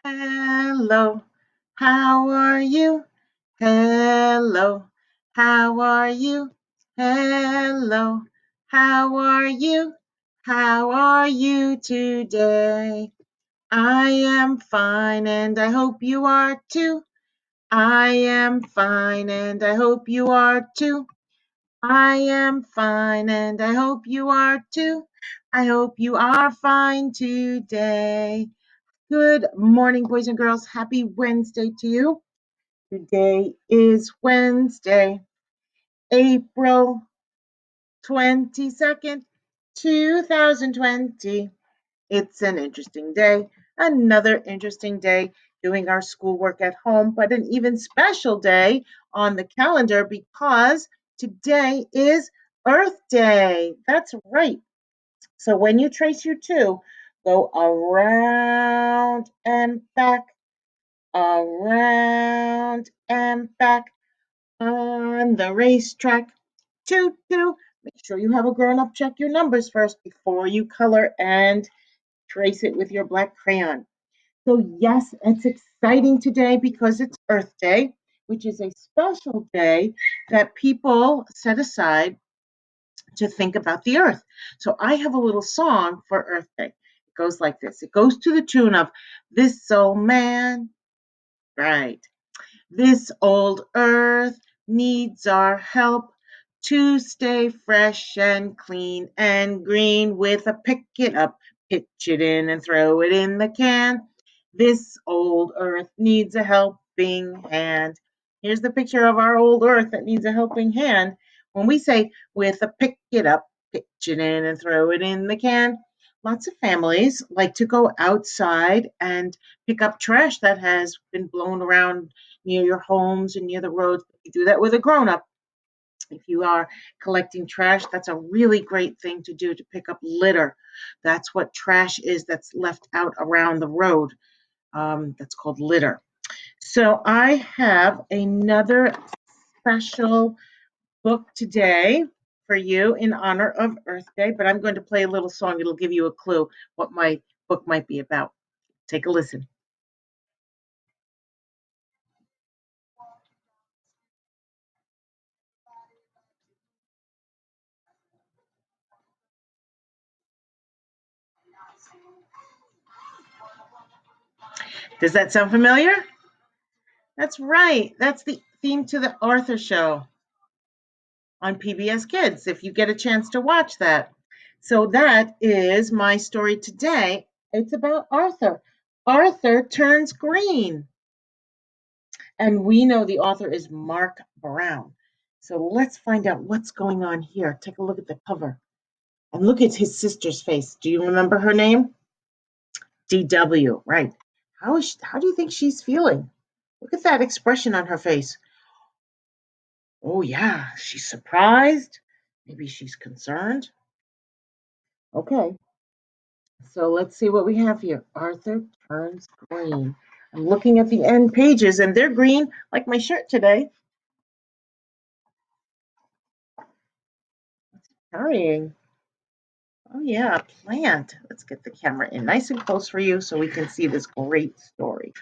Hello, how are you? Hello, how are you? Hello, how are you? How are you today? I am fine and I hope you are too. I am fine and I hope you are too. I am fine and I hope you are too. I hope you are fine today. Good morning, boys and girls. Happy Wednesday to you. Today is Wednesday, April 22nd, 2020. It's an interesting day, another interesting day doing our schoolwork at home, but an even special day on the calendar because today is Earth Day. That's right. So when you trace your two, go around and back, around and back on the racetrack. Choo choo. Make sure you have a grown up check your numbers first before you color and trace it with your black crayon. So, yes, it's exciting today because it's Earth Day, which is a special day that people set aside to think about the earth. So, I have a little song for Earth Day. It goes like this. It goes to the tune of This Old Man, right? This old earth needs our help to stay fresh and clean and green with a pick it up, pitch it in, and throw it in the can. This old earth needs a helping hand. Here's the picture of our old earth that needs a helping hand. When we say with a pick it up, pitch it in, and throw it in the can, lots of families like to go outside and pick up trash that has been blown around near your homes and near the roads. You do that with a grown up. If you are collecting trash, that's a really great thing to do to pick up litter. That's what trash is that's left out around the road. That's called litter. So I have another special book today for you in honor of Earth Day, but I'm going to play a little song. It'll give you a clue what my book might be about. Take a listen. Does that sound familiar? That's right. That's the theme to the Arthur Show on PBS Kids, if you get a chance to watch that. So that is my story today. It's about Arthur. Arthur turns green. And we know the author is Mark Brown. So let's find out what's going on here. Take a look at the cover and look at his sister's face. Do you remember her name? DW, right. How do you think she's feeling? Look at that expression on her face. Oh, yeah, she's surprised. Maybe she's concerned. Okay, so let's see what we have here. Arthur turns green. I'm looking at the end pages, and they're green like my shirt today. Carrying. Oh, yeah, a plant. Let's get the camera in nice and close for you so we can see this great story.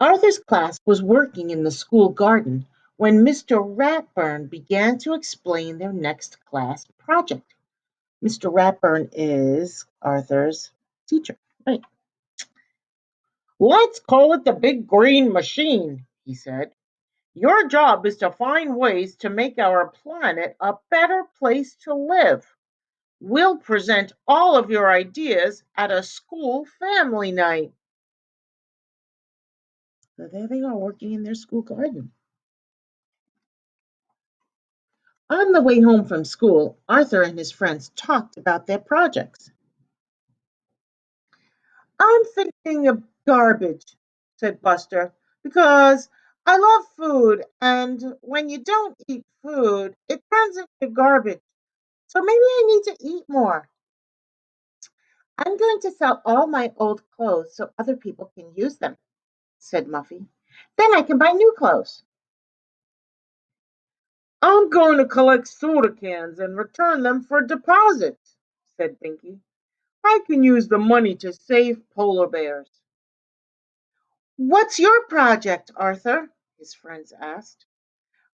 Arthur's class was working in the school garden when Mr. Ratburn began to explain their next class project. Mr. Ratburn is Arthur's teacher. Right. Let's call it the big green machine, he said. Your job is to find ways to make our planet a better place to live. We'll present all of your ideas at a school family night. So there they are working in their school garden. On the way home from school, Arthur and his friends talked about their projects. I'm thinking of garbage, said Buster, because I love food, and when you don't eat food, it turns into garbage. So maybe I need to eat more. I'm going to sell all my old clothes so other people can use them, said Muffy. Then I can buy new clothes. I'm going to collect soda cans and return them for deposit, said Binky. I can use the money to save polar bears. What's your project, Arthur? His friends asked.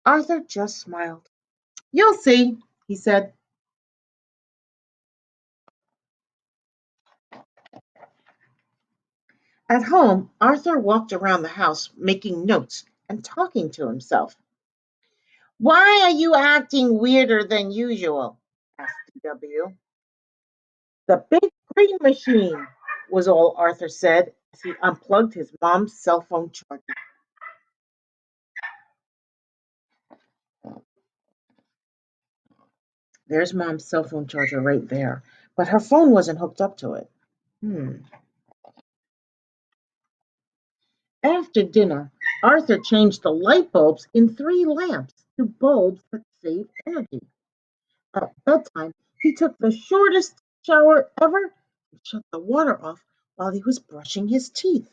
Arthur just smiled. You'll see, he said. At home, Arthur walked around the house making notes and talking to himself. Why are you acting weirder than usual? Asked D.W. The big green machine, was all Arthur said as he unplugged his mom's cell phone charger. There's mom's cell phone charger right there, but her phone wasn't hooked up to it. Hmm. After dinner, Arthur changed the light bulbs in 3 lamps to bulbs that save energy. At bedtime, he took the shortest shower ever and shut the water off while he was brushing his teeth.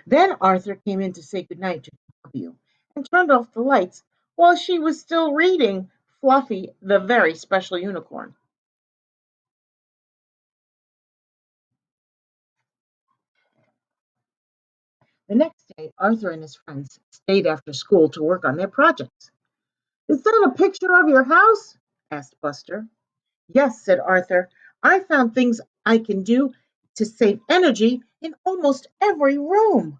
Then Arthur came in to say goodnight to W and turned off the lights while she was still reading Fluffy, the very special unicorn. The next day, Arthur and his friends stayed after school to work on their projects. Is that a picture of your house? Asked Buster. Yes, said Arthur. I found things I can do to save energy in almost every room.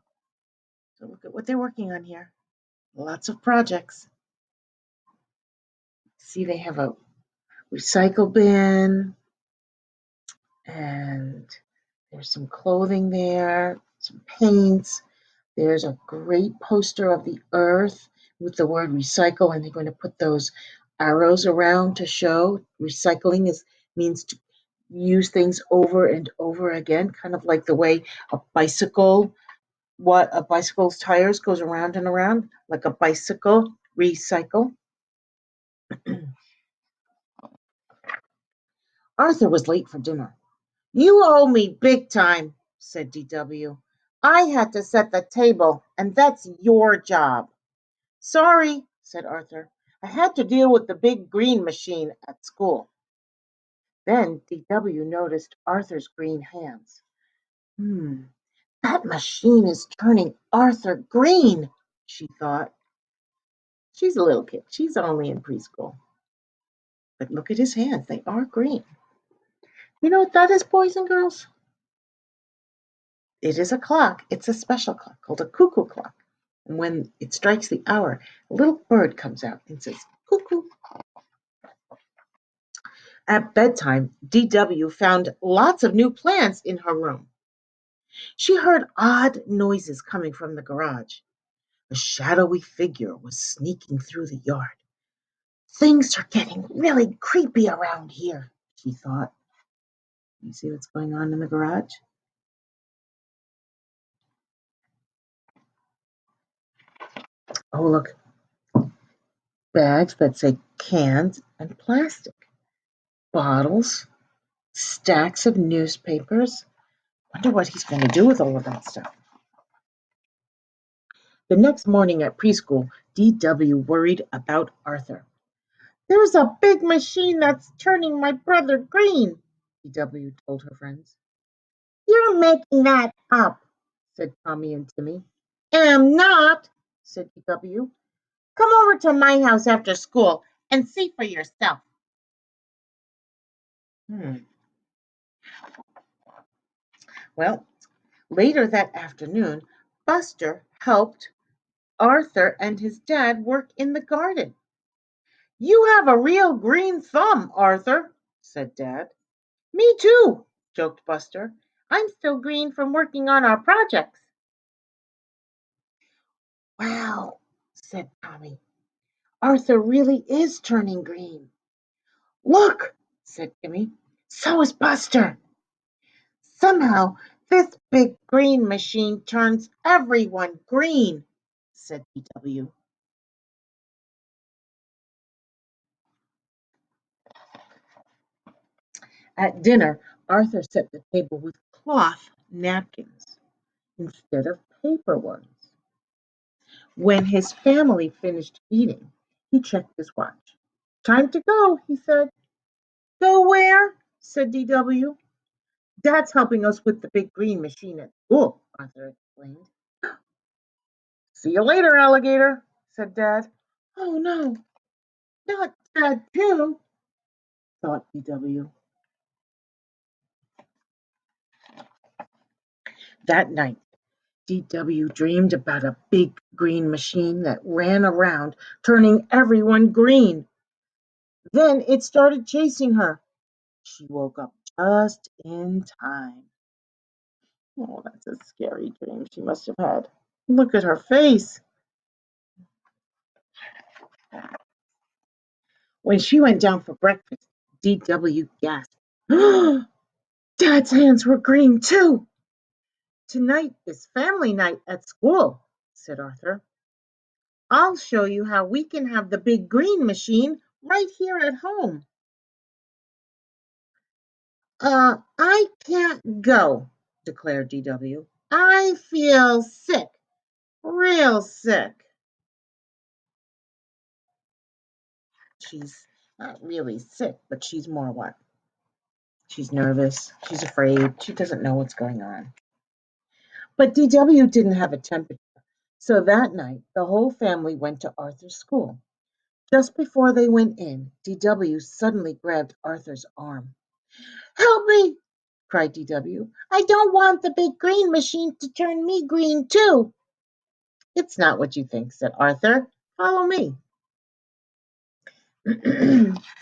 So look at what they're working on here. Lots of projects. See, they have a recycle bin, and there's some clothing there, some paints. There's a great poster of the earth with the word recycle, and they're going to put those arrows around to show recycling is means to use things over and over again, kind of like the way a bicycle's tires goes around and around, like a bicycle recycle. Arthur was late for dinner. You owe me big time, said D.W. I had to set the table, and that's your job. Sorry, said Arthur. I had to deal with the big green machine at school. Then D.W. noticed Arthur's green hands. Hmm, that machine is turning Arthur green, she thought. She's a little kid. She's only in preschool. But look at his hands. They are green. You know what that is, boys and girls? It is a clock. It's a special clock called a cuckoo clock. And when it strikes the hour, a little bird comes out and says, cuckoo. At bedtime, D.W. found lots of new plants in her room. She heard odd noises coming from the garage. A shadowy figure was sneaking through the yard. Things are getting really creepy around here, she thought. You see what's going on in the garage? Oh, look, bags that say cans and plastic, bottles, stacks of newspapers. Wonder what he's going to do with all of that stuff. The next morning at preschool, D.W. worried about Arthur. There's a big machine that's turning my brother green, D.W. told her friends. You're making that up, said Tommy and Timmy. Am not, said D.W. Come over to my house after school and see for yourself. Hmm. Well, later that afternoon, Buster helped Arthur and his dad work in the garden. You have a real green thumb, Arthur, said Dad. Me too, joked Buster. I'm still green from working on our projects. Wow, said Tommy. Arthur really is turning green. Look, said Timmy. So is Buster. Somehow, this big green machine turns everyone green, said D.W. At dinner, Arthur set the table with cloth napkins instead of paper ones. When his family finished eating, he checked his watch. Time to go, he said. Go Where? Said DW. Dad's helping us with the big green machine at school, Arthur explained. See you later, alligator, said Dad. Oh no, not Dad too, thought DW. That night, DW dreamed about a big green machine that ran around, turning everyone green. Then it started chasing her. She woke up just in time. Oh, that's a scary dream she must have had. Look at her face. When she went down for breakfast, DW gasped. Dad's hands were green too. Tonight is family night at school, said Arthur. I'll show you how we can have the big green machine right here at home. I can't go, declared DW. I feel sick, real sick. She's not really sick, but she's more what? She's nervous, she's afraid, she doesn't know what's going on. But DW didn't have a temperature, so that night the whole family went to Arthur's school. Just before they went in, DW suddenly grabbed Arthur's arm. Help me, cried DW. I don't want the big green machine to turn me green too. It's not what you think, said Arthur. Follow me.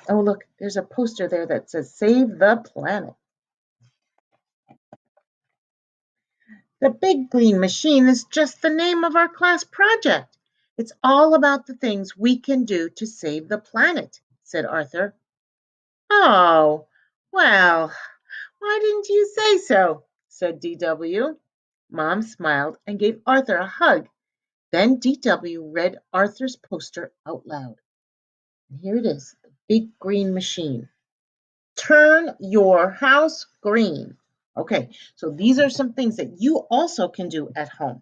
Oh, look, there's a poster there that says Save the Planet. The big green machine is just the name of our class project. It's all about the things we can do to save the planet, said Arthur. Oh, well, why didn't you say so? Said DW. Mom smiled and gave Arthur a hug. Then DW read Arthur's poster out loud. And here it is, the big green machine. Turn your house green. Okay, so these are some things that you also can do at home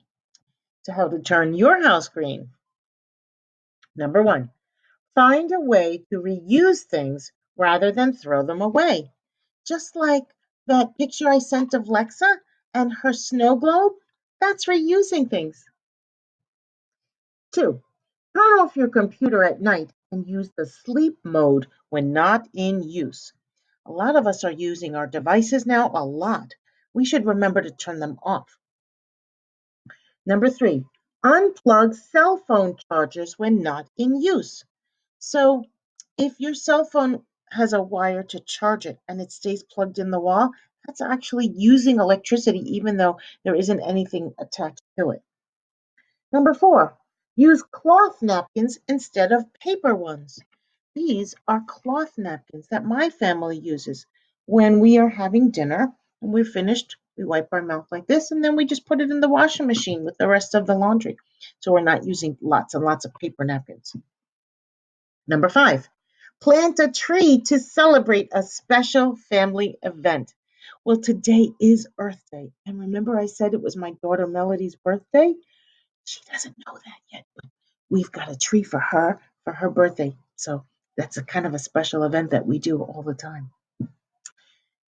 to help to turn your house green. Number one, find a way to reuse things rather than throw them away. Just like that picture I sent of Lexa and her snow globe, that's reusing things. Two, turn off your computer at night and use the sleep mode when not in use. A lot of us are using our devices now a lot. We should remember to turn them off. Number three, unplug cell phone chargers when not in use. So if your cell phone has a wire to charge it and it stays plugged in the wall, that's actually using electricity even though there isn't anything attached to it. Number four, use cloth napkins instead of paper ones. These are cloth napkins that my family uses when we are having dinner and we're finished. We wipe our mouth like this and then we just put it in the washing machine with the rest of the laundry. So we're not using lots and lots of paper napkins. Number five, plant a tree to celebrate a special family event. Well, today is Earth Day. And remember, I said it was my daughter Melody's birthday? She doesn't know that yet, but we've got a tree for her birthday. So that's a kind of a special event that we do all the time.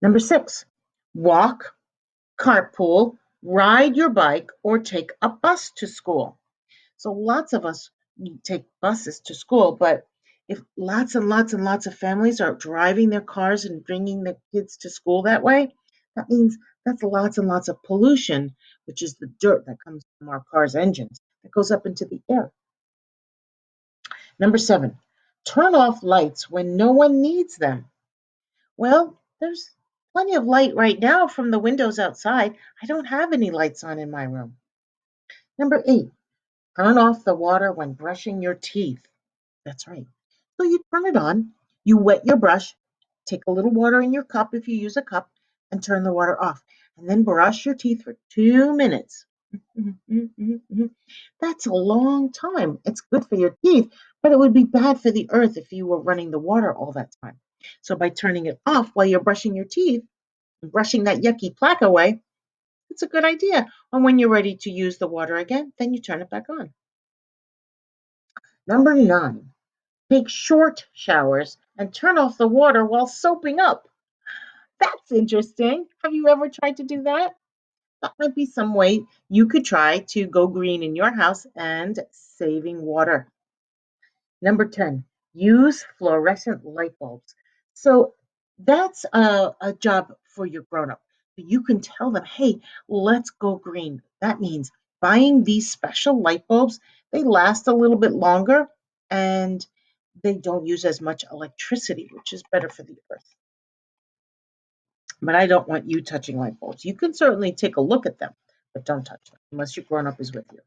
Number six, walk, carpool, ride your bike, or take a bus to school. So lots of us take buses to school, but if lots and lots and lots of families are driving their cars and bringing their kids to school that way, that means that's lots and lots of pollution, which is the dirt that comes from our cars' engines that goes up into the air. Number seven, turn off lights when no one needs them. Well, there's plenty of light right now from the windows outside. I don't have any lights on in my room. Number eight, turn off the water when brushing your teeth. That's right. So you turn it on, you wet your brush, take a little water in your cup if you use a cup, and turn the water off. And then brush your teeth for 2 minutes. That's a long time. It's good for your teeth, but it would be bad for the earth if you were running the water all that time. So by turning it off while you're brushing your teeth, brushing that yucky plaque away, it's a good idea. And when you're ready to use the water again, then you turn it back on. Number nine, take short showers and turn off the water while soaping up. That's interesting. Have you ever tried to do that? That might be some way you could try to go green in your house and saving water. Number 10, use fluorescent light bulbs. So that's a job for your grown up. You can tell them, hey, let's go green. That means buying these special light bulbs. They last a little bit longer and they don't use as much electricity, which is better for the earth. But I don't want you touching light bulbs. You can certainly take a look at them, but don't touch them unless your grown up is with you.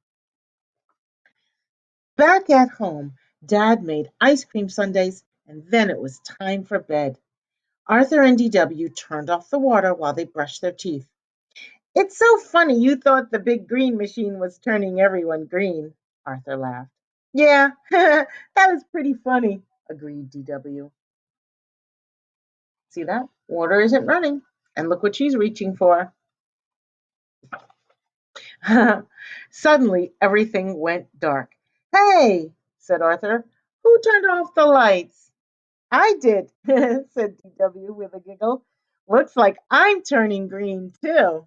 Back at home, Dad made ice cream sundaes, and then it was time for bed. Arthur and DW turned off the water while they brushed their teeth. It's so funny you thought the big green machine was turning everyone green, Arthur laughed. Yeah, that was pretty funny, agreed DW. See that? Water isn't running. And look what she's reaching for. Suddenly, everything went dark. Hey, said Arthur, who turned off the lights? I did, said DW with a giggle. Looks like I'm turning green too.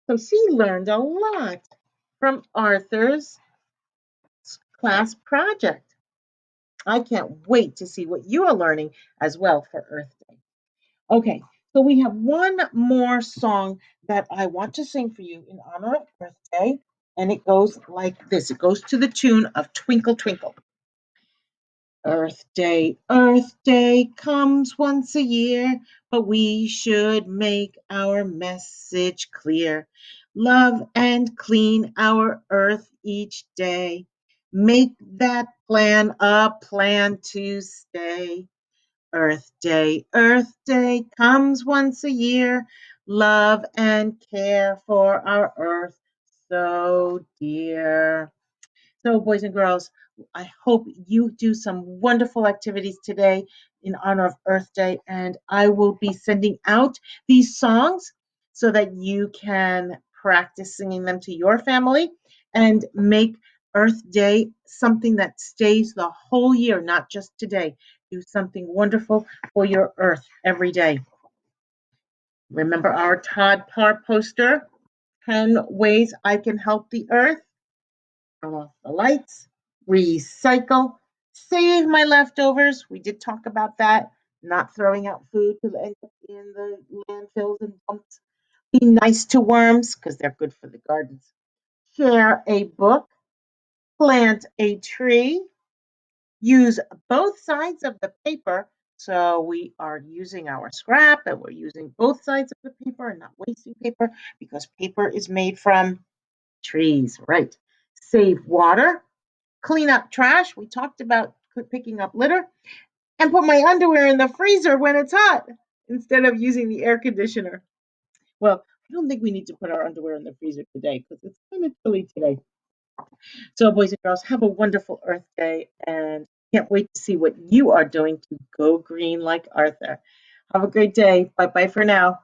So she learned a lot from Arthur's class project. I can't wait to see what you are learning as well for Earth Day. Okay, so we have one more song that I want to sing for you in honor of Earth Day, and it goes like this. It goes to the tune of Twinkle Twinkle. Earth Day comes once a year, but we should make our message clear. Love and clean our earth each day. Make that plan a plan to stay. Earth Day comes once a year. Love and care for our earth so dear. So, boys and girls, I hope you do some wonderful activities today in honor of Earth Day. And I will be sending out these songs so that you can practice singing them to your family and make Earth Day something that stays the whole year, not just today. Do something wonderful for your Earth every day. Remember our Todd Parr poster, 10 ways I can help the Earth. Turn off the lights, recycle, save my leftovers. We did talk about that, not throwing out food to end up in the landfills and dumps. Be nice to worms because they're good for the gardens. Share a book, plant a tree, use both sides of the paper. So we are using our scrap and we're using both sides of the paper and not wasting paper because paper is made from trees, right? Save water, clean up trash. We talked about picking up litter and put my underwear in the freezer when it's hot instead of using the air conditioner. Well, I don't think we need to put our underwear in the freezer today because it's kind of chilly today. So, boys and girls, have a wonderful Earth Day and can't wait to see what you are doing to go green like Arthur. Have a great day. Bye bye for now.